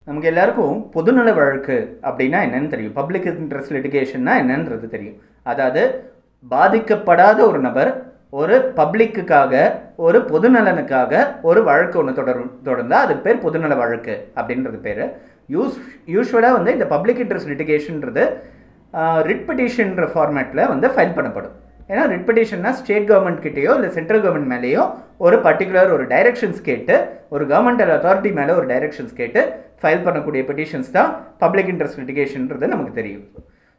நமக்கு எல்லாருக்கும் பொதுநல வழக்கு அப்படின்னா என்னன்னு தெரியும். பப்ளிக் இன்ட்ரெஸ்ட் லிட்டிகேஷன்னா என்னன்றது தெரியும். அதாவது பாதிக்கப்படாத ஒரு நபர் ஒரு பப்ளிக்குக்காக ஒரு பொதுநலனுக்காக ஒரு வழக்கு ஒன்று தொடர்ந்தால் அதுக்கு பேர் பொதுநல வழக்கு அப்படின்றது பேர். யூஸ்வலாக வந்து இந்த பப்ளிக் இன்ட்ரெஸ்ட் லிட்டிகேஷன்றது ரிட் பெட்டிஷன்ற ஃபார்மேட்டில் வந்து ஃபைல் பண்ணப்படும். ஏன்னா ரிட் பெட்டிஷன்னா ஸ்டேட் கவர்மெண்ட் கிட்டேயோ இல்லை சென்ட்ரல் கவர்மெண்ட் மேலேயோ ஒரு பர்டிகுலர் ஒரு டைரக்ஷன்ஸ் கேட்டு ஒரு கவர்மெண்டல் அத்தாரிட்டி மேலே ஒரு டைரக்ஷன்ஸ் கேட்டு ஃபைல் பண்ணக்கூடிய பெட்டிஷன்ஸ் தான் பப்ளிக் இன்ட்ரெஸ்ட் லிட்டிகேஷன்றது நமக்கு தெரியும்.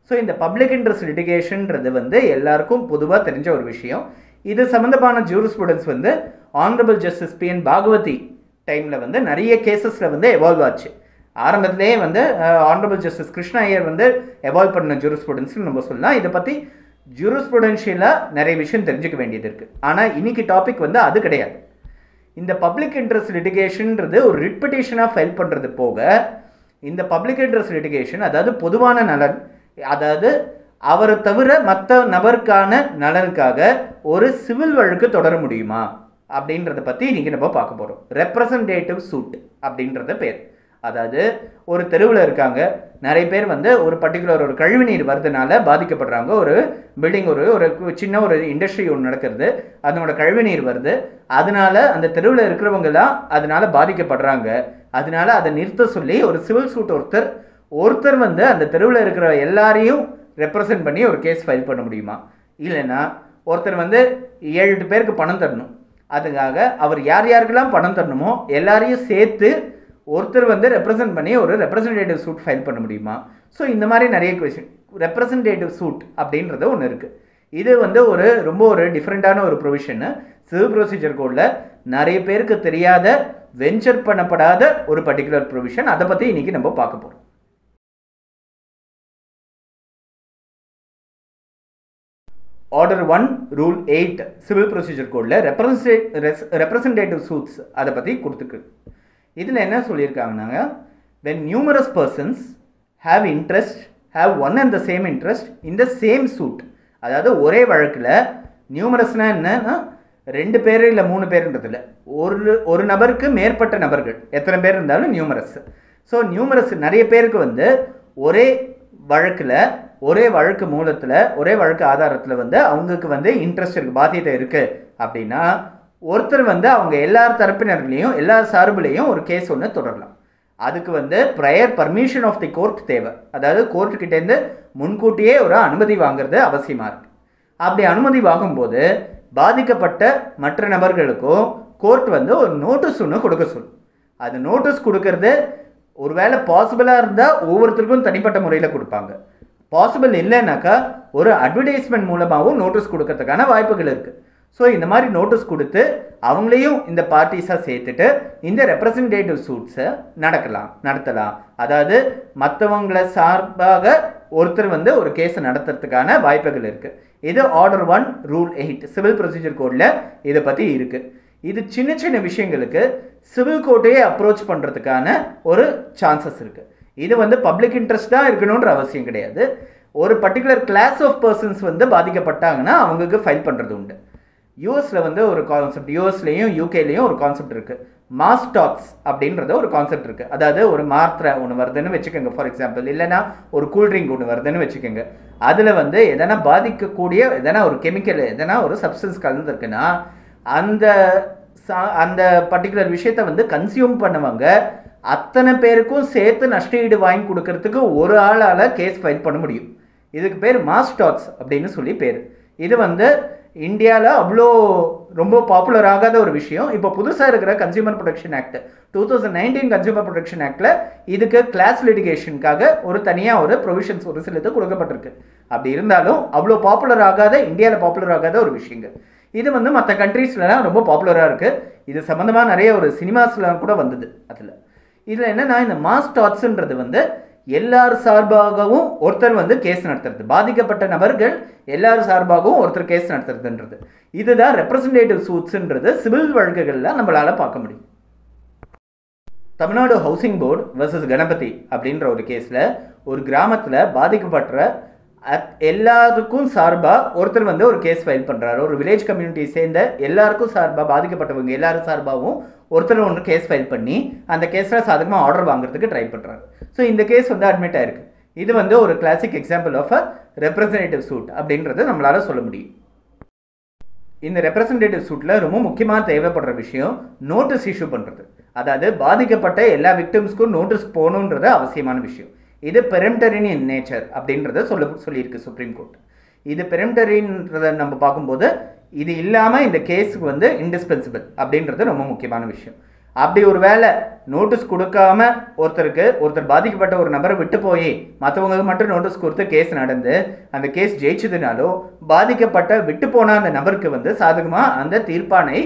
ஸோ இந்த பப்ளிக் இன்ட்ரெஸ்ட் லிட்டிகேஷன்றது வந்து எல்லாருக்கும் பொதுவாக தெரிஞ்ச ஒரு விஷயம். இது சம்மந்தமான ஜூரிஸ்ப்ரூடன்ஸ் வந்து ஆனரபிள் ஜஸ்டிஸ் பி.என். பாகவதி டைமில் வந்து நிறைய கேசஸில் வந்து எவால்வ் ஆச்சு. ஆரம்பத்திலேயே வந்து ஆனரபிள் ஜஸ்டிஸ் கிருஷ்ணா ஐயர் வந்து எவால்வ் பண்ண ஜூரிஸ்ப்ரூடன்ஸ்னு நம்ம சொல்லலாம். இதை பற்றி ஜூரிஸ்ப்ரூடென்ஷியலாக நிறைய விஷயம் தெரிஞ்சுக்க வேண்டியது இருக்குது. ஆனால் இன்னைக்கு டாபிக் வந்து அது கிடையாது. இந்த பப்ளிக் இன்ட்ரெஸ்ட் லிட்டிகேஷன்றது ஒரு ரிட் பெட்டிஷனாக ஃபைல் பண்ணுறது போக இந்த பப்ளிக் இன்ட்ரெஸ்ட் லிட்டிகேஷன் அதாவது பொதுவான நலன், அதாவது அவரை தவிர மற்ற நபருக்கான நலனுக்காக ஒரு சிவில் வழக்கு தொடர முடியுமா அப்படின்றத பற்றி இன்றைக்கி நம்ம பார்க்க போகிறோம். ரெப்ரசன்டேட்டிவ் சூட் அப்படின்றத பேர். அதாவது ஒரு தெருவில் இருக்காங்க, நிறைய பேர் வந்து ஒரு பர்டிகுலர் ஒரு கழிவுநீர் வருதுனால பாதிக்கப்படுறாங்க. ஒரு பில்டிங் ஒரு சின்ன ஒரு இண்டஸ்ட்ரி ஒன்று நடக்கிறது, அதனோட கழிவுநீர் வருது, அதனால அந்த தெருவில் இருக்கிறவங்கலாம் அதனால பாதிக்கப்படுறாங்க. அதனால அதை நிறுத்த சொல்லி ஒரு சிவில் சூட் ஒருத்தர் வந்து அந்த தெருவில் இருக்கிற எல்லாரையும் ரெப்ரசன்ட் பண்ணி ஒரு கேஸ் ஃபைல் பண்ண முடியுமா? இல்லைன்னா ஒருத்தர் வந்து 7-8 பேருக்கு பணம் தரணும், அதுக்காக அவர் யார் யாருக்கெல்லாம் பணம் தரணுமோ எல்லாரையும் சேர்த்து ஒருத்தர் வந்து ரெப்ரசன்ட் பண்ணி ஒரு ரெப்ரசன்டேட்டிவ் சூட் ஃபைல் பண்ண முடியுமா? ஸோ இந்த மாதிரி நிறைய கொஸ்டின். ரெப்ரசன்டேட்டிவ் சூட் அப்படின்றது ஒன்று இருக்குது. இது வந்து ரொம்ப ஒரு டிஃப்ரெண்ட்டான ஒரு ப்ரொவிஷன்னு சிவில் ப்ரொசீஜர் கோடில் நிறைய பேருக்கு தெரியாத வெஞ்சர் பண்ணப்படாத ஒரு பர்டிகுலர் ப்ரொவிஷன். அதை பற்றி இன்றைக்கி நம்ம பார்க்க போகிறோம். ஆர்டர் 1 ரூல் 8 சிவில் ப்ரொசீஜர் கோடில் ரெப்ரசன்டேட்டிவ் சூட்ஸ் அதை பற்றி கொடுத்துருக்கு. இதில் என்ன சொல்லியிருக்காங்கன்னா, when numerous persons have one and the same interest in the same suit, அதாவது ஒரே வழக்கில் நியூமரஸ்னால் என்னன்னா 2 பேர் இல்லை 3 பேருன்றதில்ல, ஒரு நபருக்கு மேற்பட்ட நபர்கள் எத்தனை பேர் இருந்தாலும் நியூமரஸ். ஸோ நியூமரஸ் நிறைய பேருக்கு வந்து ஒரே வழக்கில் ஒரே வழக்கு மூலத்தில் ஒரே வழக்கு ஆதாரத்தில் வந்து அவங்களுக்கு வந்து இன்ட்ரெஸ்ட் இருக்குது, பாத்தியத்தை இருக்குது அப்படின்னா ஒருத்தர் வந்து அவங்க எல்லார் தரப்பினர்களையும் எல்லார் சார்பிலையும் ஒரு கேஸ் ஒன்று தொடரலாம். அதுக்கு வந்து prior permission of the court தேவை. அதாவது கோர்ட்டுக்கிட்டேருந்து முன்கூட்டியே ஒரு அனுமதி வாங்குறது அவசியமாக இருக்குது. அப்படி அனுமதி வாங்கும்போது பாதிக்கப்பட்ட மற்ற நபர்களுக்கும் கோர்ட் வந்து ஒரு நோட்டீஸ் ஒன்று கொடுக்க சொல்லும். அது நோட்டீஸ் கொடுக்கறது ஒருவேளை பாசிபிளாக இருந்தால் ஒவ்வொருத்தருக்கும் தனிப்பட்ட முறையில் கொடுப்பாங்க. பாசிபிள் இல்லைன்னாக்கா ஒரு அட்வர்டைஸ்மெண்ட் மூலமாகவும் நோட்டீஸ் கொடுக்கறதுக்கான வாய்ப்புகள் இருக்குது. ஸோ இந்த மாதிரி நோட்டீஸ் கொடுத்து அவங்களையும் இந்த பார்ட்டிஸாக சேர்த்துட்டு இந்த ரெப்ரசன்டேட்டிவ் சூட்ஸை நடத்தலாம். அதாவது மற்றவங்களை சார்பாக ஒருத்தர் வந்து ஒரு கேஸை நடத்துறதுக்கான வாய்ப்புகள் இருக்குது. இது ஆர்டர் 1 ரூல் 8 சிவில் ப்ரொசீஜர் கோடில் இதை பற்றி இருக்குது. இது சின்ன சின்ன விஷயங்களுக்கு சிவில் கோர்ட்டையே அப்ரோச் பண்ணுறதுக்கான ஒரு சான்சஸ் இருக்குது. இது வந்து பப்ளிக் இன்ட்ரெஸ்ட் தான் இருக்கணுன்ற அவசியம் கிடையாது. ஒரு பர்டிகுலர் கிளாஸ் ஆஃப் பர்சன்ஸ் வந்து பாதிக்கப்பட்டாங்கன்னா அவங்களுக்கு ஃபைல் பண்ணுறது உண்டு. யூஎஸில் வந்து ஒரு கான்செப்ட், யூஎஸ்லேயும் யூகேலேயும் ஒரு கான்செப்ட் இருக்குது, மாஸ் டாக்ஸ் அப்படின்றத ஒரு கான்செப்ட் இருக்குது. அதாவது ஒரு மாத்திரை ஒன்று வருதுன்னு வச்சுக்கோங்க ஃபார் எக்ஸாம்பிள், இல்லைனா ஒரு கூல்ட்ரிங்க் ஒன்று வருதுன்னு வச்சுக்கோங்க. அதில் வந்து எதனா பாதிக்கக்கூடிய எதனா ஒரு கெமிக்கல் எதனா ஒரு சப்ஸ்டன்ஸ் கலந்துருக்குன்னா அந்த பர்டிகுலர் விஷயத்தை வந்து கன்சியூம் பண்ணுவாங்க. அத்தனை பேருக்கும் சேர்த்து நஷ்டஈடு வாங்கி கொடுக்கறதுக்கு ஒரு ஆளால் கேஸ் ஃபைல் பண்ண முடியும். இதுக்கு பேர் மாஸ் டாக்ஸ் அப்படின்னு சொல்லி பேர். இது வந்து இந்தியாவில் அவ்வளோ ரொம்ப பாப்புலர் ஆகாத ஒரு விஷயம். இப்போ புதுசாக இருக்கிற consumer protection act 2019 consumer protection ஆக்டில் இதுக்கு கிளாஸ் லிட்டிகேஷனுக்காக ஒரு தனியாக ஒரு ப்ரொவிஷன்ஸ் ஒரு சிலது கொடுக்கப்பட்டிருக்கு. அப்படி இருந்தாலும் அவ்வளோ பாப்புலர் ஆகாத, இந்தியாவில் பாப்புலர் ஆகாத ஒரு விஷயங்கள். இது வந்து மற்ற கண்ட்ரீஸ்லாம் ரொம்ப பாப்புலராக இருக்குது. இது சம்மந்தமாக நிறைய ஒரு சினிமாஸ்லாம் கூட வந்தது. இதில் என்னென்னா இந்த மாஸ் டாக்ஸ்ன்றது வந்து எல்லார் சார்பாகவும் ஒருத்தர் வந்து கேஸ் நடத்துறது, பாதிக்கப்பட்ட நபர்கள் எல்லார் சார்பாகவும் ஒருத்தர் கேஸ் நடத்துறதுன்றது. இதுதான் ரெப்ரசன்டேட்டிவ் சூட்ஸ்ன்றது சிவில் வழக்குகளில் நம்மளால் பார்க்க முடியும். Tamil Nadu housing board versus Ganapathi அப்படின்ற ஒரு கேஸில் ஒரு கிராமத்தில் பாதிக்கப்பட்ட எல்லாருக்கும் சார்பாக ஒருத்தர் வந்து ஒரு கேஸ் ஃபைல் பண்ணுறாரு. ஒரு வில்லேஜ் கம்யூனிட்டி சேர்ந்த எல்லாருக்கும் சார்பாக, பாதிக்கப்பட்டவங்க எல்லாரும் சார்பாகவும் ஒருத்தர் ஒன்று கேஸ் ஃபைல் பண்ணி அந்த கேஸில் சாதகமாக ஆர்டர் வாங்குறதுக்கு ட்ரை பண்ணுறாரு. ஸோ இந்த கேஸ் வந்து அட்மிட் ஆயிருக்கு. இது வந்து ஒரு classic example of a representative suit அப்படின்றத நம்மளால் சொல்ல முடியும். இந்த ரெப்ரசன்டேட்டிவ் சூட்டில் ரொம்ப முக்கியமாக தேவைப்படுற விஷயம் நோட்டீஸ் இஷ்யூ பண்ணுறது. அதாவது பாதிக்கப்பட்ட எல்லா விக்டிம்ஸ்க்கும் நோட்டீஸ் போகணுன்றது அவசியமான விஷயம். இது பெரம்டரி இன் நேச்சர் அப்படின்றத சொல்லியிருக்கு சுப்ரீம் கோர்ட். இது பெரம்டரின்றதை நம்ம பார்க்கும்போது இது இல்லாமல் இந்த கேஸுக்கு வந்து இன்டிஸ்பென்சிபிள் அப்படின்றது ரொம்ப முக்கியமான விஷயம். அப்படி ஒரு வேளை நோட்டீஸ் கொடுக்காம ஒருத்தர் பாதிக்கப்பட்ட ஒரு நபரை விட்டு போய் மற்றவங்களுக்கு மட்டும் நோட்டீஸ் கொடுத்து கேஸ் நடந்து அந்த கேஸ் ஜெயிச்சதுனாலோ பாதிக்கப்பட்ட விட்டு போன அந்த நபருக்கு வந்து சாதகமாக அந்த தீர்ப்பானை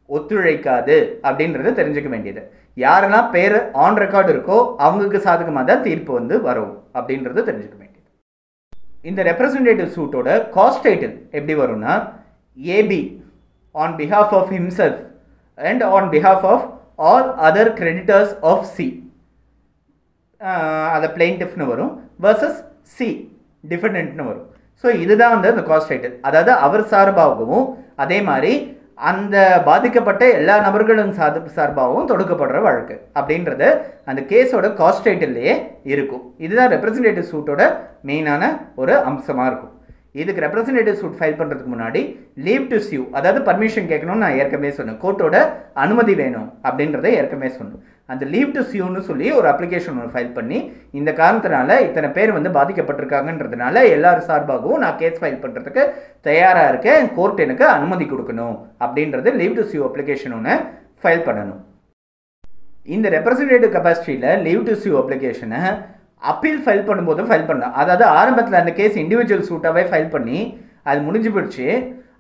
ஒத்துழைக்காது அப்படின்றது தெரிஞ்சுக்க வேண்டியது. யாரெல்லாம் பேர் ஆன் ரெக்கார்டு இருக்கோ அவங்களுக்கு சாதகமாக தான் தீர்ப்பு வந்து வரும் அப்படின்றது தெரிஞ்சுக்க வேண்டியது. இந்த ரெப்ரசன்டேட்டிவ் சூட்டோட காஸ்ட் டைட்டில் எப்படி வரும்னா, AB on behalf of himself and on behalf of all other creditors of C, அதை பிளெயின்டிஃப்னு வரும், வர்சஸ் சி டிஃபெண்டன்ட்னு வரும். ஸோ இதுதான் வந்து அந்த காஸ்ட் டைட்டில். அதாவது அவர் சார்பாகவும் அதே மாதிரி அந்த பாதிக்கப்பட்ட எல்லா நபர்களும் சார்பாகவும் தொடுக்கப்படுற வழக்கு அப்படின்றது அந்த கேஸோட காஸ்ட் டைட்டில்லையே இருக்கும். இதுதான் ரெப்ரசன்டேட்டிவ் சூட்டோட மெயினான ஒரு அம்சமாக இருக்கும். இதுக்கு ரெப்ரசன்டேட்டிவ் சூட் ஃபைல் பண்ணுறதுக்கு முன்னாடி லீவ் டு சியூ, அதாவது பர்மிஷன் கேட்கணும்னு நான் ஏற்கனவே சொன்னேன். கோர்ட்டோட அனுமதி வேணும் அப்படின்றத ஏற்கனவே சொன்னேன். அந்த லீவ் டு சியூன்னு சொல்லி ஒரு அப்ளிகேஷன் ஒன்று ஃபைல் பண்ணி இந்த காரணத்தினால இத்தனை பேர் வந்து பாதிக்கப்பட்டிருக்காங்கன்றதுனால எல்லாரும் சார்பாகவும் நான் கேஸ் ஃபைல் பண்ணுறதுக்கு தயாராக இருக்கேன், கோர்ட் எனக்கு அனுமதி கொடுக்கணும் அப்படின்றது லீவ் டு சியூ அப்ளிகேஷன் ஒன்று ஃபைல் பண்ணணும். இந்த ரெப்ரசன்டேட்டிவ் கெப்பாசிட்டியில் லீவ் டு சியூ அப்ளிகேஷனை அப்பீல் ஃபைல் பண்ணும்போது ஃபைல் பண்ணலாம். அதாவது ஆரம்பத்தில் அந்த கேஸ் இண்டிவிஜுவல் சூட்டாகவே ஃபைல் பண்ணி அது முடிஞ்சு போயிடுச்சு,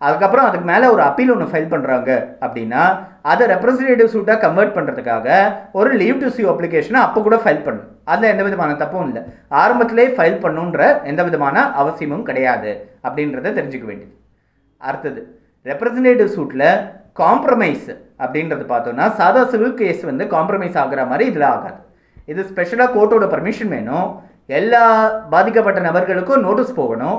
அதுக்கப்புறம் அதுக்கு மேலே ஒரு அப்பீல் ஒன்று ஃபைல் பண்ணுறாங்க அப்படின்னா அதை ரெப்ரசன்டேட்டிவ் சூட்டாக கன்வெர்ட் பண்ணுறதுக்காக ஒரு லீவ் டு சியூ அப்ளிகேஷனை அப்போ கூட ஃபைல் பண்ணணும். அதில் எந்த விதமான தப்பும் இல்லை. ஆரம்பத்திலே ஃபைல் பண்ணுன்ற எந்த விதமான அவசியமும் கிடையாது அப்படின்றத தெரிஞ்சுக்க வேண்டியது. அடுத்தது ரெப்ரசன்டேட்டிவ் சூட்டில் காம்ப்ரமைஸ் அப்படின்றது பார்த்தோன்னா சாதா சிவில் கேஸ் வந்து காம்ப்ரமைஸ் ஆகிற மாதிரி இதில் ஆகாது. இது ஸ்பெஷலாக கோர்ட்டோட பர்மிஷன் வேணும், எல்லா பாதிக்கப்பட்ட நபர்களுக்கும் நோட்டீஸ் போகணும்,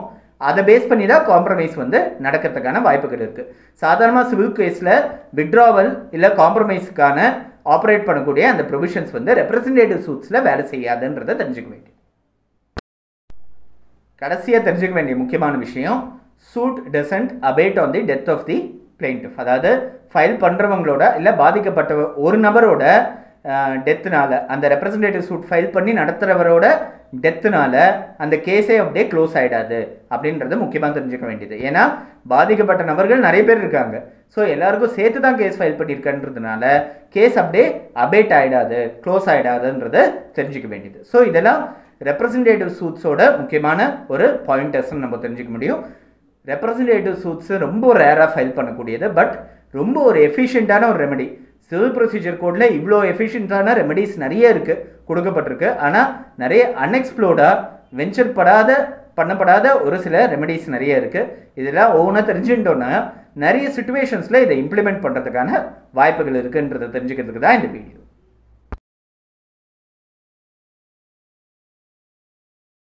அதை பேஸ் பண்ணி தான் காம்ப்ரமைஸ் வந்து நடக்கிறதுக்கான வாய்ப்புகள் இருக்குது. சாதாரணமாக சிவில் கேஸில் விட்ராவல் இல்லை காம்ப்ரமைஸுக்கான ஆப்ரேட் பண்ணக்கூடிய அந்த ப்ரொவிஷன்ஸ் வந்து ரெப்ரசன்டேட்டிவ் சூட்ஸில் வேலை செய்யாதுன்றதை தெரிஞ்சுக்க வேண்டியது. கடைசியாக தெரிஞ்சுக்க வேண்டிய முக்கியமான விஷயம், suit doesn't abate on the death of the plaintiff. அதாவது ஃபைல் பண்ணுறவங்களோட இல்லை பாதிக்கப்பட்ட ஒரு நபரோட டெத்துனால, அந்த ரெப்ரசன்டேட்டிவ் சூட் ஃபைல் பண்ணி நடத்துகிறவரோட டெத்துனால அந்த கேஸே அப்படியே க்ளோஸ் ஆகிடாது அப்படின்றது முக்கியமாக தெரிஞ்சுக்க வேண்டியது. ஏன்னா பாதிக்கப்பட்ட நபர்கள் நிறைய பேர் இருக்காங்க. ஸோ எல்லாருக்கும் சேர்த்து தான் கேஸ் ஃபைல் பண்ணியிருக்கன்றதுனால கேஸ் அப்படியே அபேட் ஆகிடாது, க்ளோஸ் ஆகிடாதுன்றதை தெரிஞ்சுக்க வேண்டியது. ஸோ இதெல்லாம் ரெப்ரசன்டேட்டிவ் சூட்ஸோட முக்கியமான ஒரு பாயிண்டர்ஸ்ன்னு நம்ம தெரிஞ்சுக்க முடியும். ரெப்ரசன்டேட்டிவ் சூட்ஸு ரொம்ப ரேராக ஃபைல் பண்ணக்கூடியது, பட் ரொம்ப ஒரு எஃபிஷியண்ட்டான ஒரு ரெமெடி. சிவில் ப்ரொசீஜர் கோடில் இவ்வளோ எஃபிஷியண்ட்டான ரெமெடிஸ் நிறைய இருக்குது, கொடுக்கப்பட்டிருக்கு. ஆனால் நிறைய அன்எக்ஸ்ப்ளோர்டாக பண்ணப்படாத ஒரு சில ரெமெடிஸ் நிறைய இருக்குது. இதெல்லாம் ஒவ்வொன்றா தெரிஞ்சுட்டோன்னா நிறைய சுச்சுவேஷன்ஸில் இதை இம்ப்ளிமெண்ட் பண்ணுறதுக்கான வாய்ப்புகள் இருக்குன்றதை தெரிஞ்சுக்கிறதுக்கு தான் இந்த வீடியோ.